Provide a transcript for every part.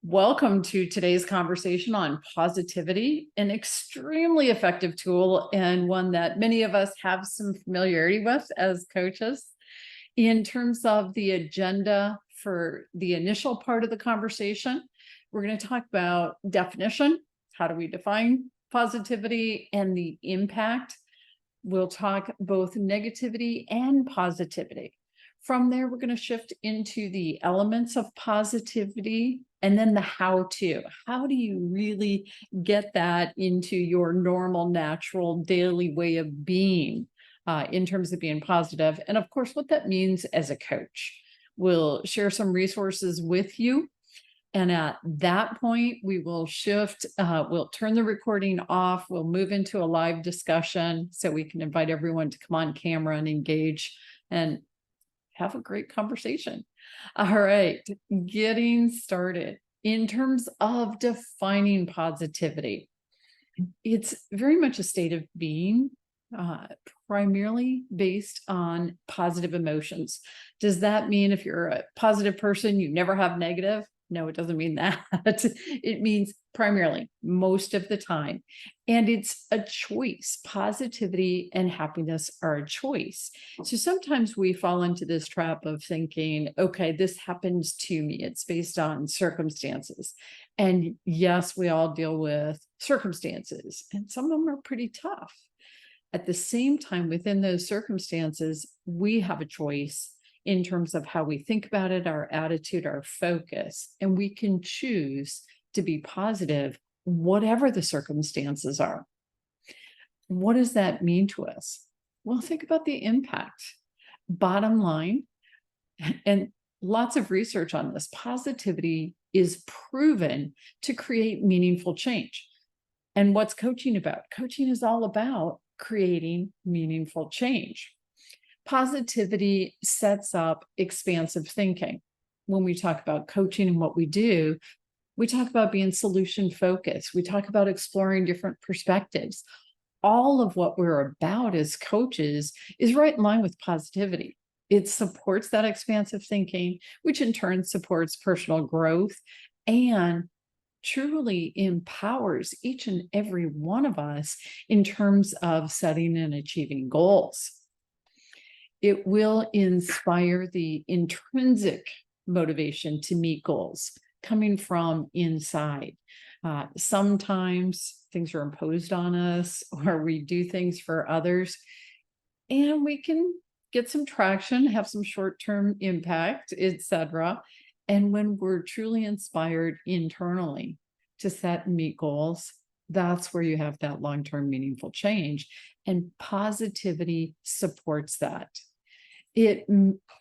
Welcome to today's conversation on positivity, an extremely effective tool and one that many of us have some familiarity with as coaches. In terms of the agenda for the initial part of the conversation, we're going to talk about definition. How do we define positivity and the impact? We'll talk both negativity and positivity. From there, we're going to shift into the elements of positivity and then the how to. How do you really get that into your normal, natural, daily way of being in terms of being positive? And of course, what that means as a coach. We'll share some resources with you. And at that point, we will shift, we'll turn the recording off. We'll move into a live discussion so we can invite everyone to come on camera and engage and have a great conversation. All right, getting started. In terms of defining positivity, it's very much a state of being, primarily based on positive emotions. Does that mean if you're a positive person, you never have negative? No, it doesn't mean that. It means primarily most of the time. And it's a choice. Positivity and happiness are a choice. So sometimes we fall into this trap of thinking, okay, this happens to me. It's based on circumstances. And yes, we all deal with circumstances, and some of them are pretty tough. At the same time, within those circumstances, we have a choice in terms of how we think about it, our attitude, our focus, and we can choose to be positive, whatever the circumstances are. What does that mean to us? Well, think about the impact. Bottom line, and lots of research on this, positivity is proven to create meaningful change. And what's coaching about? Coaching is all about creating meaningful change. Positivity sets up expansive thinking. When we talk about coaching and what we do, we talk about being solution focused. We talk about exploring different perspectives. All of what we're about as coaches is right in line with positivity. It supports that expansive thinking, which in turn supports personal growth and truly empowers each and every one of us in terms of setting and achieving goals. It will inspire the intrinsic motivation to meet goals coming from inside. Sometimes things are imposed on us, or we do things for others, and we can get some traction, have some short-term impact, etc. And when we're truly inspired internally to set and meet goals, that's where you have that long-term meaningful change. And positivity supports that. It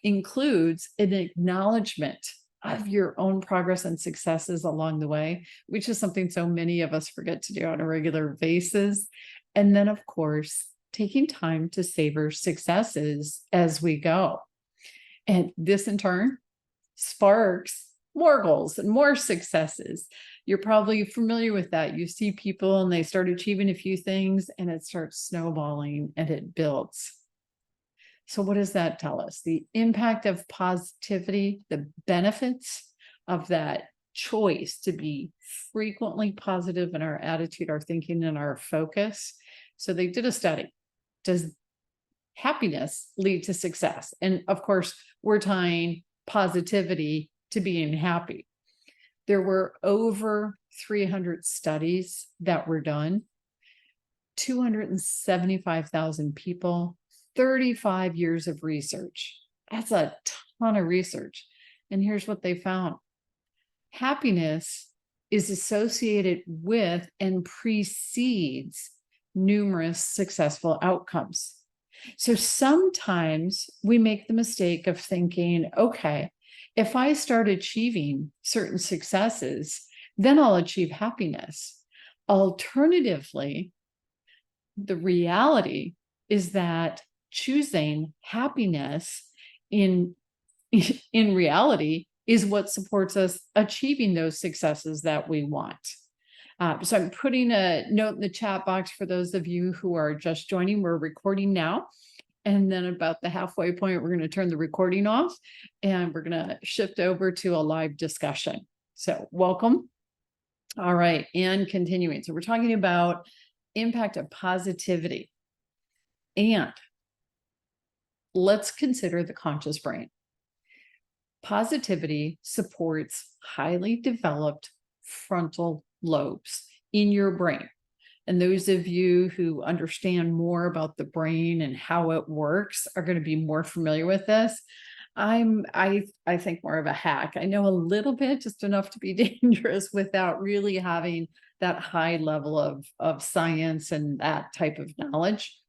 includes an acknowledgement of your own progress and successes along the way, which is something so many of us forget to do on a regular basis. And then, of course, taking time to savor successes as we go. And this in turn sparks more goals and more successes. You're probably familiar with that. You see people and they start achieving a few things and it starts snowballing and it builds. So what does that tell us? The impact of positivity, the benefits of that choice to be frequently positive in our attitude, our thinking, and our focus. So they did a study. Does happiness lead to success? And of course, we're tying positivity to being happy. There were over 300 studies that were done, 275,000 people, 35 years of research. That's a ton of research. And here's what they found. Happiness is associated with and precedes numerous successful outcomes. So sometimes we make the mistake of thinking, okay, if I start achieving certain successes, then I'll achieve happiness. Alternatively, the reality is that choosing happiness in reality is what supports us achieving those successes that we want. So I'm putting a note in the chat box for those of you who are just joining. We're recording now. And then about the halfway point, we're going to turn the recording off and we're going to shift over to a live discussion. So welcome. All right. And continuing. So we're talking about impact of positivity. And let's consider the conscious brain. Positivity supports highly developed frontal lobes in your brain. And those of you who understand more about the brain and how it works are going to be more familiar with this. I think more of a hack. I know a little bit, just enough to be dangerous without really having that high level of science and that type of knowledge.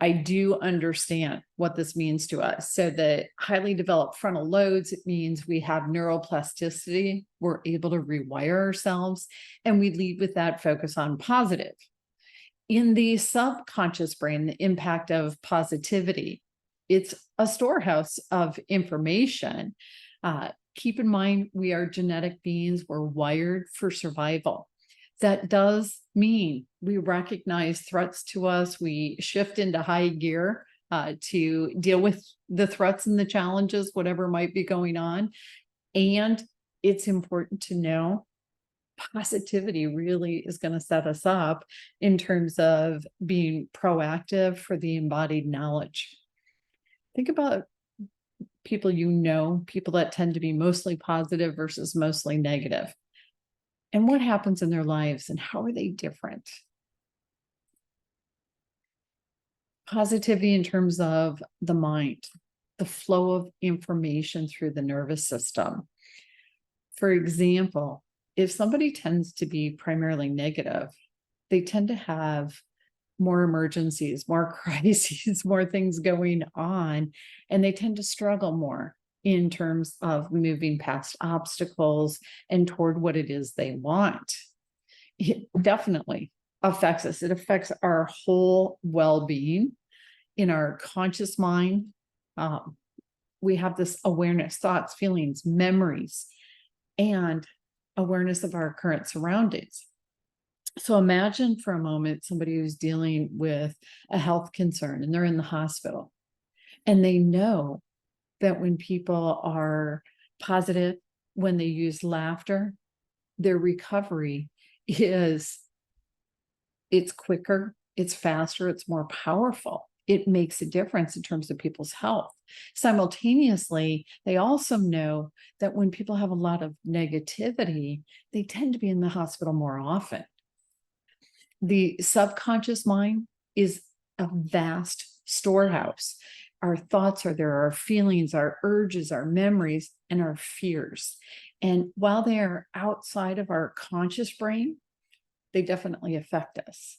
I do understand what this means to us. So the highly developed frontal lobes, it means we have neuroplasticity. We're able to rewire ourselves, and we lead with that focus on positive. In the subconscious brain, the impact of positivity, it's a storehouse of information. Keep in mind, we are genetic beings. We're wired for survival. That does mean we recognize threats to us. We shift into high gear to deal with the threats and the challenges, whatever might be going on. And it's important to know positivity really is going to set us up in terms of being proactive for the embodied knowledge. Think about people people that tend to be mostly positive versus mostly negative. And what happens in their lives and how are they different? Positivity in terms of the mind, the flow of information through the nervous system. For example, if somebody tends to be primarily negative, they tend to have more emergencies, more crises, more things going on, and they tend to struggle more in terms of moving past obstacles and toward what it is they want. It definitely affects us. It affects our whole well-being in our conscious mind. We have this awareness, thoughts, feelings, memories, and awareness of our current surroundings. So imagine for a moment somebody who's dealing with a health concern and they're in the hospital, and they know that when people are positive, when they use laughter, their recovery it's quicker, it's faster, it's more powerful. It makes a difference in terms of people's health. Simultaneously, they also know that when people have a lot of negativity, they tend to be in the hospital more often. The subconscious mind is a vast storehouse. Our thoughts are there, our feelings, our urges, our memories, and our fears. And while they are outside of our conscious brain, they definitely affect us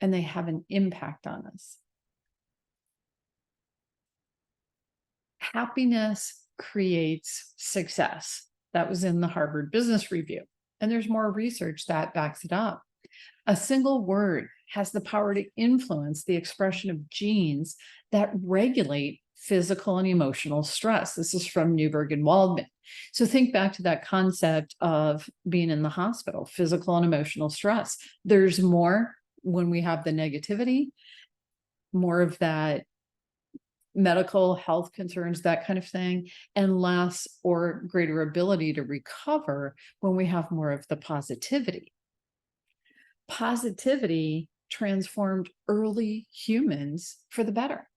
and they have an impact on us. Happiness creates success. That was in the Harvard Business Review. And there's more research that backs it up. A single word has the power to influence the expression of genes that regulate physical and emotional stress. This is from Newberg and Waldman. So think back to that concept of being in the hospital, physical and emotional stress. There's more when we have the negativity, more of that medical health concerns, that kind of thing, and less or greater ability to recover when we have more of the positivity. Positivity transformed early humans for the better,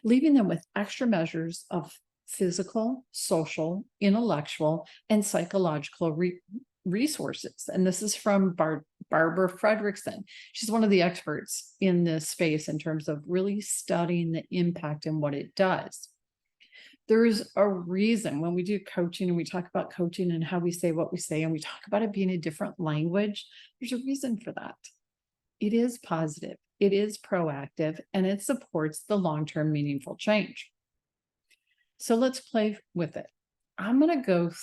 leaving them with extra measures of physical, social, intellectual, and psychological resources. And this is from Barbara Fredrickson. She's one of the experts in this space in terms of really studying the impact and what it does. There's a reason when we do coaching and we talk about coaching and how we say what we say, and we talk about it being a different language, there's a reason for that. It is positive, it is proactive, and it supports the long-term meaningful change. So let's play with it. I'm going to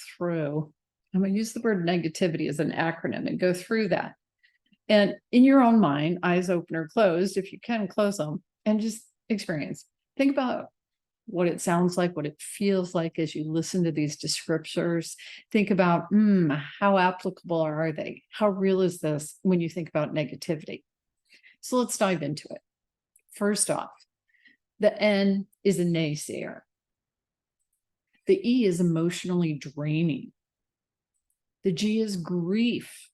use the word negativity as an acronym and go through that. And in your own mind, eyes open or closed, if you can close them, and just experience. Think about what it sounds like, what it feels like as you listen to these descriptors. Think about, how applicable are they? How real is this when you think about negativity? So let's dive into it. First off, the N is a naysayer. The E is emotionally draining. The G is grief.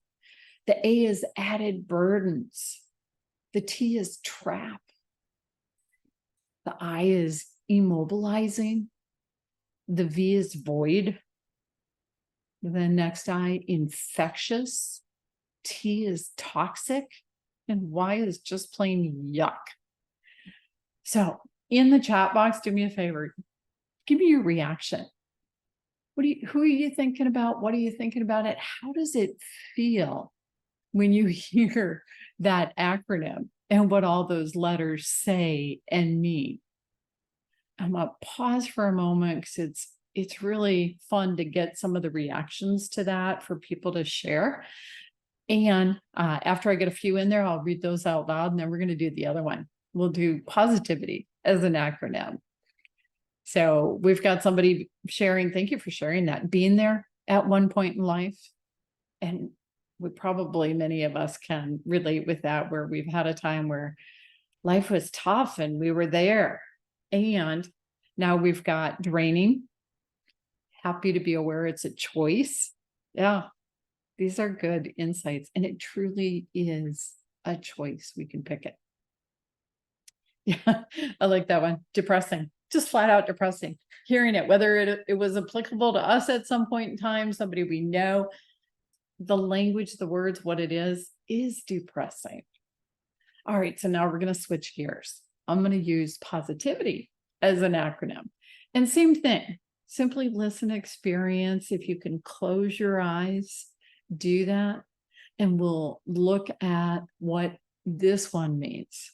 The A is added burdens. The T is trap. The I is immobilizing. The V is void. The next I, infectious. T is toxic. And Y is just plain yuck. So in the chat box, do me a favor. Give me your reaction. Who are you thinking about? What are you thinking about it? How does it feel when you hear that acronym and what all those letters say and mean? I'm gonna pause for a moment because it's really fun to get some of the reactions to that for people to share. And after I get a few in there, I'll read those out loud, and then we're going to do the other one. We'll do positivity as an acronym. So we've got somebody sharing. Thank you for sharing that. Being there at one point in life. And many of us can relate with that, where we've had a time where life was tough and we were there. And now we've got draining. Happy to be aware it's a choice. Yeah, these are good insights. And it truly is a choice. We can pick it. Yeah, I like that one. Depressing. Just flat out depressing. Hearing it, whether it was applicable to us at some point in time, somebody we know, the language, the words, what it is depressing. All right, so now we're going to switch gears. I'm going to use positivity as an acronym. And same thing, simply listen, experience. If you can close your eyes, do that. And we'll look at what this one means.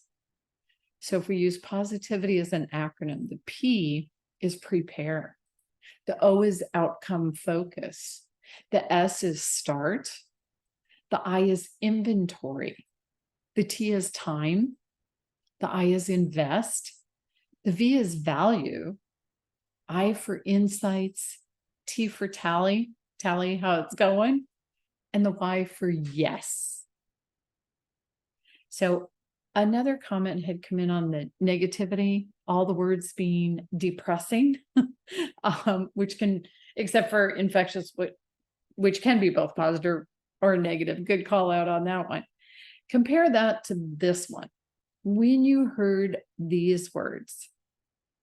So if we use positivity as an acronym, the P is prepare. The O is outcome focus. The S is start. The I is inventory. The T is time. The I is invest. The V is value. I for insights. T for tally how it's going. And the Y for yes. So another comment had come in on the negativity, all the words being depressing, which can, except for infectious, which can be both positive or negative. Good call out on that one. Compare that to this one. When you heard these words,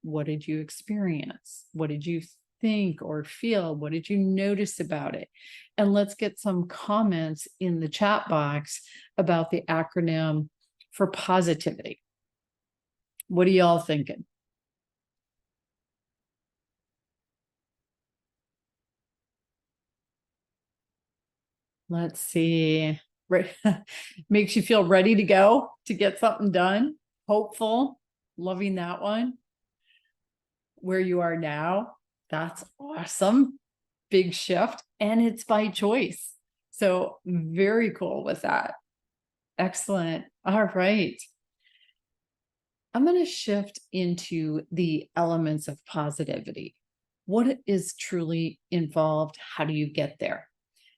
what did you experience? What did you think or feel? What did you notice about it? And let's get some comments in the chat box about the acronym for positivity. What are y'all thinking? Let's see. Right. Makes you feel ready to go to get something done. Hopeful. Loving that one. Where you are now. That's awesome. Big shift. And it's by choice. So very cool with that. Excellent. All right. I'm going to shift into the elements of positivity. What is truly involved? How do you get there?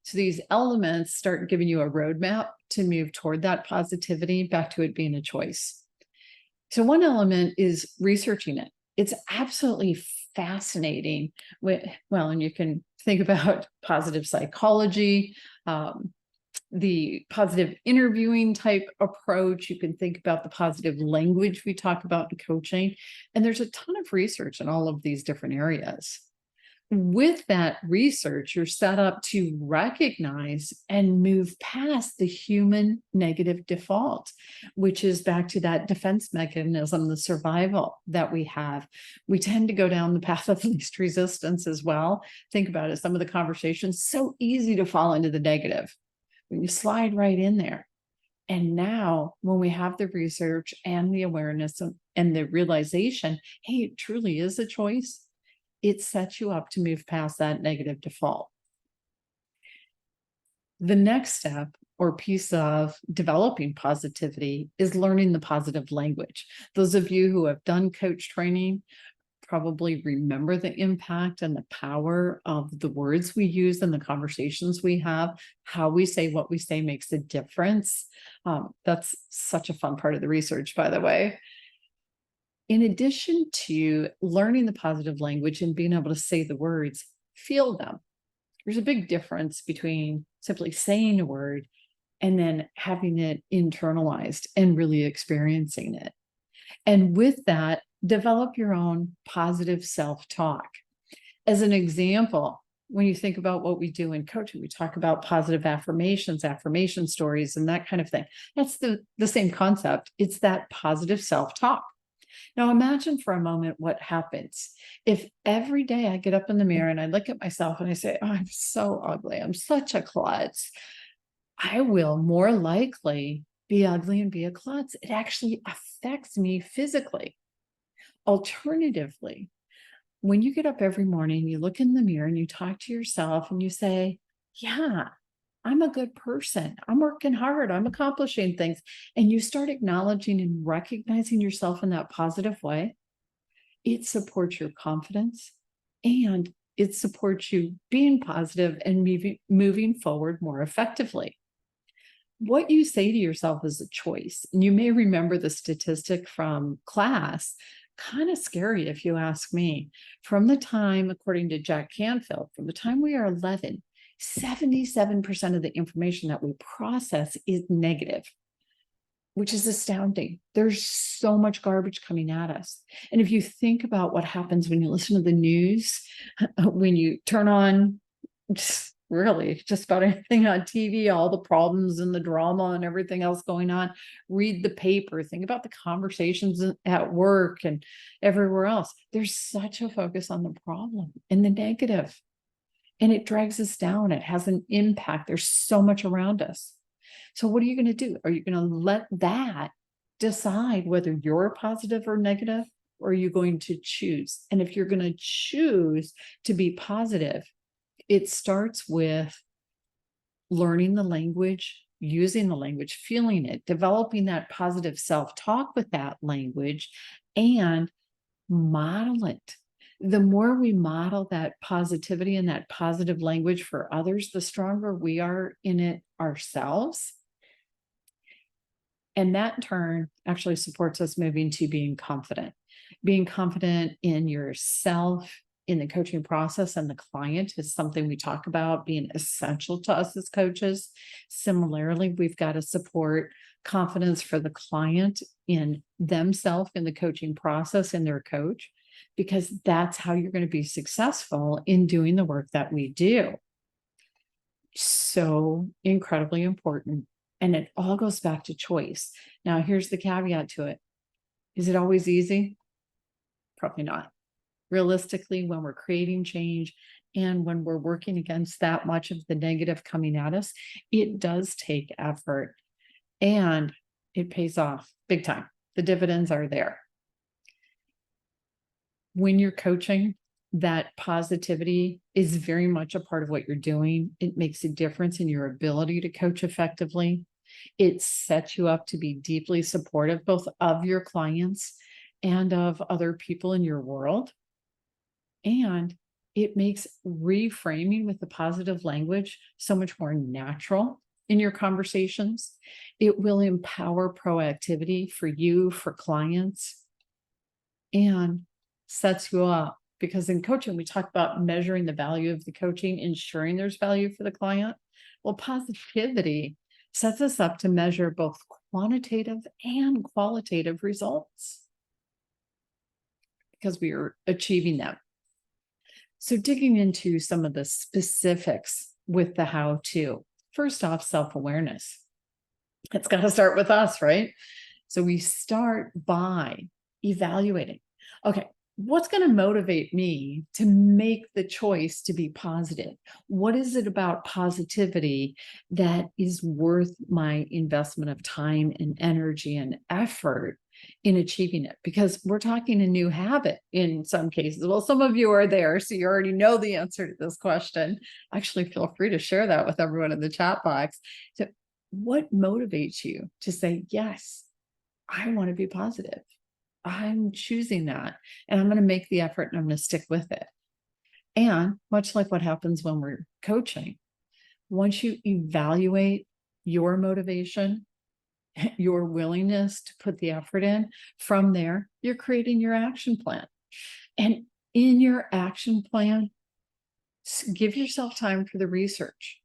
So these elements start giving you a roadmap to move toward that positivity, back to it being a choice. So one element is researching it. It's absolutely fascinating. Well, and you can think about positive psychology, the positive interviewing type approach. You can think about the positive language we talk about in coaching. And there's a ton of research in all of these different areas. With that research, you're set up to recognize and move past the human negative default, which is back to that defense mechanism, the survival that we have. We tend to go down the path of least resistance as well. Think about it. Some of the conversations, so easy to fall into the negative when you slide right in there. And now when we have the research and the awareness and the realization, hey, it truly is a choice. It sets you up to move past that negative default. The next step or piece of developing positivity is learning the positive language. Those of you who have done coach training probably remember the impact and the power of the words we use and the conversations we have. How we say what we say makes a difference. That's such a fun part of the research, by the way. In addition to learning the positive language and being able to say the words, feel them. There's a big difference between simply saying a word and then having it internalized and really experiencing it. And with that, develop your own positive self-talk. As an example, when you think about what we do in coaching, we talk about positive affirmations, affirmation stories, and that kind of thing. That's the same concept. It's that positive self-talk. Now imagine for a moment what happens if every day I get up in the mirror and I look at myself and I say, oh, I'm so ugly. I'm such a klutz. I will more likely be ugly and be a klutz. It actually affects me physically. Alternatively, when you get up every morning, you look in the mirror and you talk to yourself and you say, yeah, I'm a good person. I'm working hard. I'm accomplishing things. And you start acknowledging and recognizing yourself in that positive way. It supports your confidence and it supports you being positive and moving forward more effectively. What you say to yourself is a choice. And you may remember the statistic from class, kind of scary if you ask me. From the time, according to Jack Canfield, from the time we are 11, 77% of the information that we process is negative, which is astounding. There's so much garbage coming at us. And if you think about what happens when you listen to the news, when you turn on really just about anything on TV, all the problems and the drama and everything else going on, read the paper, think about the conversations at work and everywhere else. There's such a focus on the problem and the negative, and it drags us down. It has an impact. There's so much around us. So what are you going to do? Are you going to let that decide whether you're positive or negative, or are you going to choose? And if you're going to choose to be positive, it starts with learning the language, using the language, feeling it, developing that positive self-talk with that language, and model it. The more we model that positivity and that positive language for others, the stronger we are in it ourselves. And that in turn actually supports us moving to being confident in yourself, in the coaching process, and the client is something we talk about being essential to us as coaches. Similarly, we've got to support confidence for the client in themselves, in the coaching process, in their coach, because that's how you're going to be successful in doing the work that we do. So incredibly important. And it all goes back to choice. Now, here's the caveat to it. Is it always easy? Probably not. Realistically, when we're creating change and when we're working against that much of the negative coming at us, it does take effort and it pays off big time. The dividends are there. When you're coaching, that positivity is very much a part of what you're doing. It makes a difference in your ability to coach effectively. It sets you up to be deeply supportive, both of your clients and of other people in your world. And it makes reframing with the positive language so much more natural in your conversations. It will empower proactivity for you, for clients, and sets you up. Because in coaching, we talk about measuring the value of the coaching, ensuring there's value for the client. Well, positivity sets us up to measure both quantitative and qualitative results because we are achieving them. So digging into some of the specifics with the how-to. First off, self-awareness. It's got to start with us, right? So we start by evaluating. Okay, what's going to motivate me to make the choice to be positive? What is it about positivity that is worth my investment of time and energy and effort in achieving it? Because we're talking a new habit in some cases. Well, some of you are there, so you already know the answer to this question. Actually, feel free to share that with everyone in the chat box. So what motivates you to say, yes, I want to be positive? I'm choosing that, and I'm going to make the effort, and I'm going to stick with it. And much like what happens when we're coaching, once you evaluate your motivation, your willingness to put the effort in, from there, you're creating your action plan. And in your action plan, Give yourself time for the research.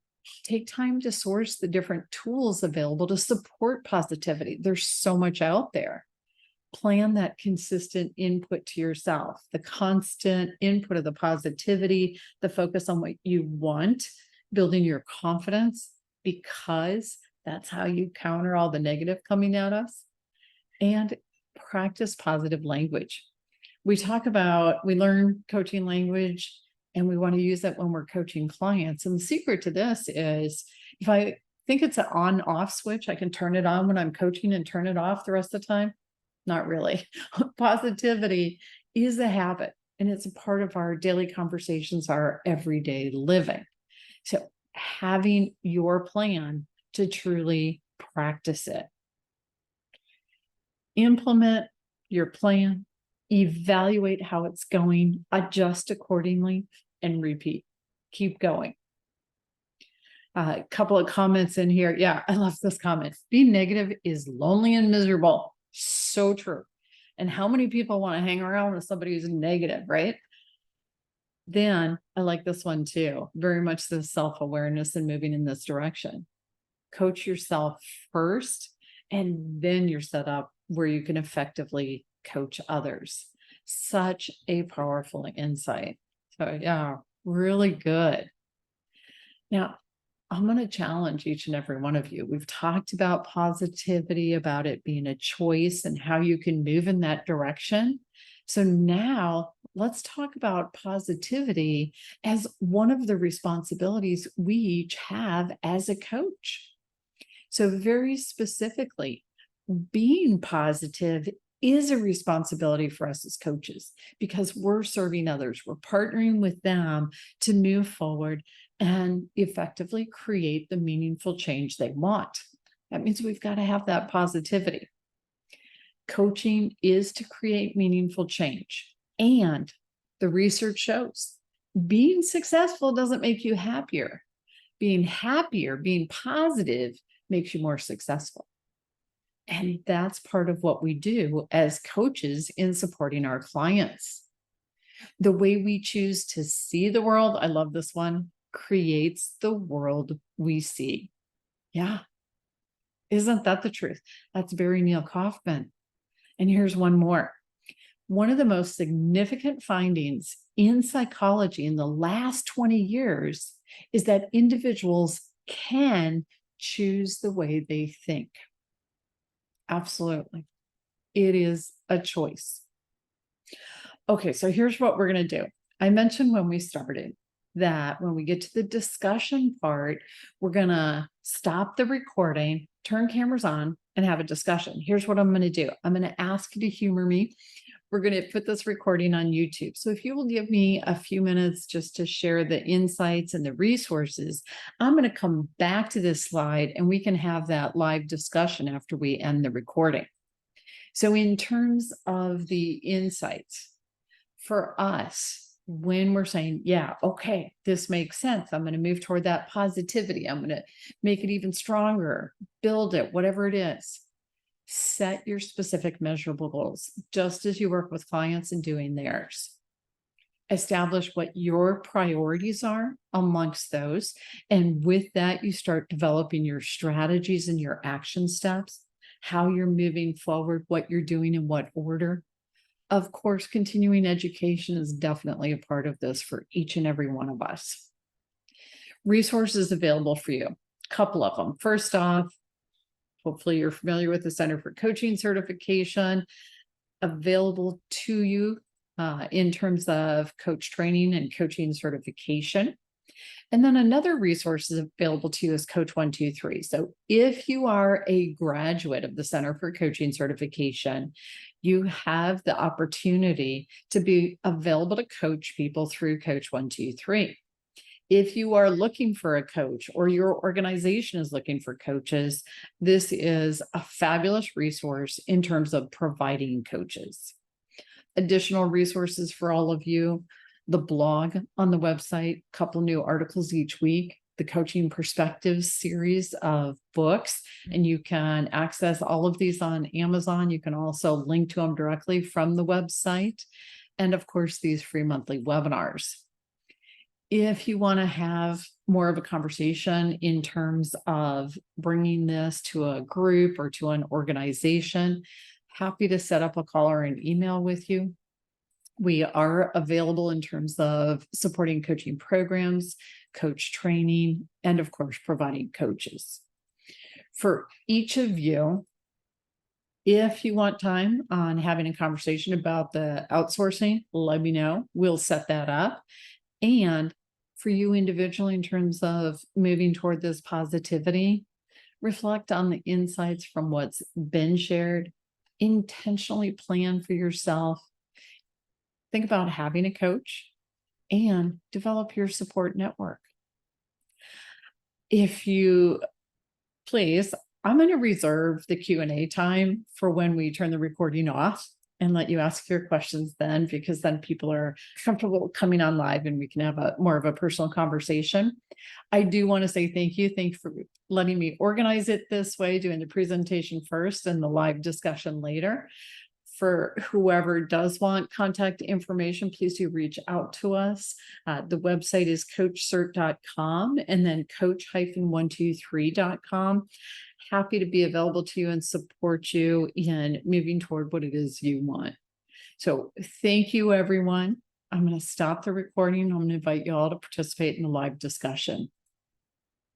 Take time to source the different tools available to support positivity. There's so much out there. Plan that consistent input to yourself, the constant input of the positivity, the focus on what you want, building your confidence, because that's how you counter all the negative coming at us. And practice positive language. We learn coaching language, and we want to use that when we're coaching clients. And the secret to this is, if I think it's an on-off switch, I can turn it on when I'm coaching and turn it off the rest of the time. Not really. Positivity is a habit, and it's a part of our daily conversations, our everyday living. So having your plan to truly practice it. Implement your plan, evaluate how it's going, adjust accordingly, and repeat. Keep going. A couple of comments in here. Yeah, I love this comment. Being negative is lonely and miserable. So true. And how many people want to hang around with somebody who's negative, right? Then I like this one too. Very much the self-awareness and moving in this direction. Coach yourself first, and then you're set up where you can effectively coach others. Such a powerful insight. So yeah, really good. Now, I'm going to challenge each and every one of you. We've talked about positivity, about it being a choice and how you can move in that direction. So now let's talk about positivity as one of the responsibilities we each have as a coach. So very specifically, being positive is a responsibility for us as coaches, because we're serving others. We're partnering with them to move forward and effectively create the meaningful change they want. That means we've got to have that positivity. Coaching is to create meaningful change. And the research shows being successful doesn't make you happier. Being happier, being positive makes you more successful. And that's part of what we do as coaches in supporting our clients. The way we choose to see the world, I love this one, creates the world we see. Yeah. Isn't that the truth? That's Barry Neil Kaufman. And here's one more. One of the most significant findings in psychology in the last 20 years is that individuals can choose the way they think. Absolutely. It is a choice. Okay, so here's what we're going to do. I mentioned when we started that when we get to the discussion part, we're going to stop the recording, turn cameras on, and have a discussion. Here's what I'm going to do. I'm going to ask you to humor me. We're going to put this recording on YouTube. So if you will give me a few minutes just to share the insights and the resources, I'm going to come back to this slide and we can have that live discussion after we end the recording. So in terms of the insights for us, when we're saying, yeah, okay, this makes sense, I'm going to move toward that positivity, I'm going to make it even stronger, build it, whatever it is. Set your specific measurable goals, just as you work with clients in doing theirs. Establish what your priorities are amongst those. And with that, you start developing your strategies and your action steps, how you're moving forward, what you're doing in what order. Of course, continuing education is definitely a part of this for each and every one of us. Resources available for you, a couple of them. First off, hopefully you're familiar with the Center for Coaching certification available to you in terms of coach training and coaching certification. And then another resource is available to you is Coach 123. So if you are a graduate of the Center for Coaching certification, you have the opportunity to be available to coach people through Coach 123. If you are looking for a coach or your organization is looking for coaches, this is a fabulous resource in terms of providing coaches. Additional resources for all of you, the blog on the website, a couple new articles each week, the Coaching Perspectives series of books, and you can access all of these on Amazon. You can also link to them directly from the website. And of course, these free monthly webinars. If you want to have more of a conversation in terms of bringing this to a group or to an organization, happy to set up a call or an email with you. We are available in terms of supporting coaching programs, coach training, and of course, providing coaches. For each of you, if you want time on having a conversation about the outsourcing, let me know. We'll set that up. And for you individually, in terms of moving toward this positivity, reflect on the insights from what's been shared, intentionally plan for yourself, think about having a coach, and develop your support network. If you please, I'm going to reserve the Q&A time for when we turn the recording off and let you ask your questions then, because then people are comfortable coming on live and we can have a more of a personal conversation. I do want to say thank you. Thank you for letting me organize it this way, doing the presentation first and the live discussion later. For whoever does want contact information, please do reach out to us. The website is coachcert.com and then coach-123.com. Happy to be available to you and support you in moving toward what it is you want. So thank you, everyone. I'm going to stop the recording. I'm going to invite you all to participate in the live discussion.